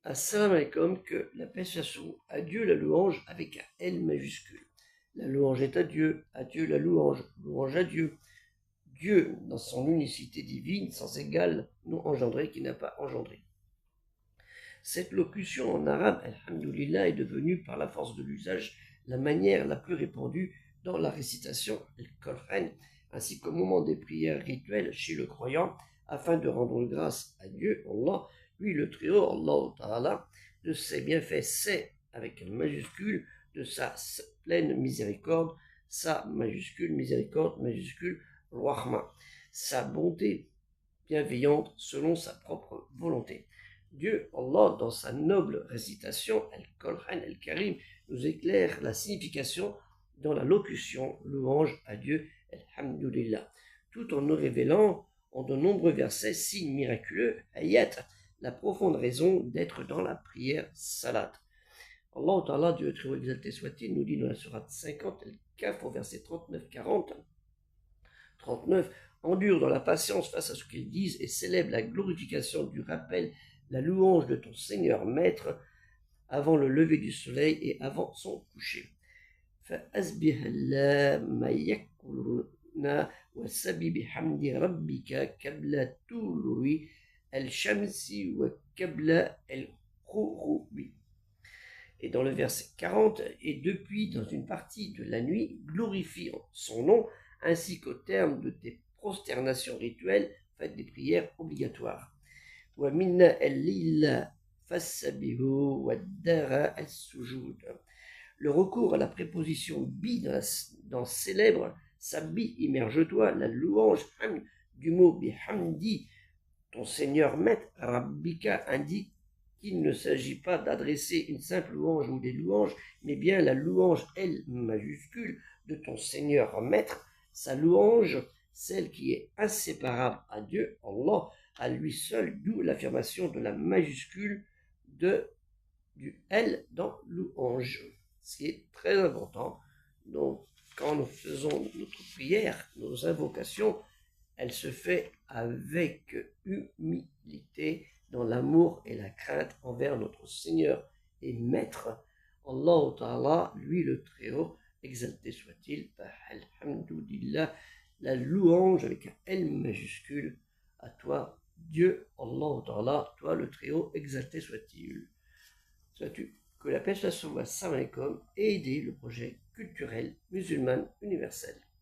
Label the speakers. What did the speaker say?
Speaker 1: Assalamu alaikum, que la paix soit sur vous. À Dieu la louange avec un L majuscule. La louange est à Dieu la louange, louange à Dieu. Dieu, dans son unicité divine, sans égale, non engendré, qui n'a pas engendré. Cette locution en arabe, alhamdoulilah, est devenue, par la force de l'usage, la manière la plus répandue dans la récitation, al-Qur'an, ainsi qu'au moment des prières rituelles chez le croyant, afin de rendre grâce à Dieu, Allah, lui le Très-Haut, Allah Ta'ala, de ses bienfaits, c'est, avec un majuscule, de sa pleine miséricorde, sa majuscule miséricorde, majuscule rahma, sa bonté bienveillante selon sa propre volonté. Dieu, Allah, dans sa noble récitation, Al-Qur'an Al-Karim, nous éclaire la signification dans la locution louange à Dieu, Alhamdulillah, tout en nous révélant en de nombreux versets signes miraculeux, ayat, la profonde raison d'être dans la prière salat. Allah Ta'ala, Dieu très haut exalté soit-il, nous dit dans la sourate 50, Al-Kaf, au verset 39-40, 39, endure dans la patience face à ce qu'ils disent et célèbre la glorification du rappel, la louange de ton Seigneur Maître avant le lever du soleil et avant son coucher. فأسبح ما يقولون وسبح بحمد ربك قبل طلوع الشمس وقبل الغروب. Et dans le verset 40, et depuis dans une partie de la nuit, glorifie son nom, ainsi qu'au terme de tes prosternations rituelles, faites des prières obligatoires. Le recours à la préposition bi dans célèbre, sabbi, immerge-toi, la louange du mot bihamdi, ton Seigneur Maître, Rabbika, indique qu'il ne s'agit pas d'adresser une simple louange ou des louanges, mais bien la louange L majuscule de ton Seigneur Maître, sa louange, celle qui est inséparable à Dieu, Allah, à lui seul, d'où l'affirmation de la majuscule du L dans louange, ce qui est très important. Donc, quand nous faisons notre prière, nos invocations, elle se fait avec humilité, dans l'amour et la crainte envers notre Seigneur et Maître, Allah Ta'ala, lui le Très-Haut, exalté soit-il, alhamdulillah, la louange avec un L majuscule, à toi, Dieu, Allah Ta'ala, toi le Très-Haut, exalté soit-il. Sois-tu, que la paix soit sur vous, assalamu alaikum, et aider le projet culturel musulman universel.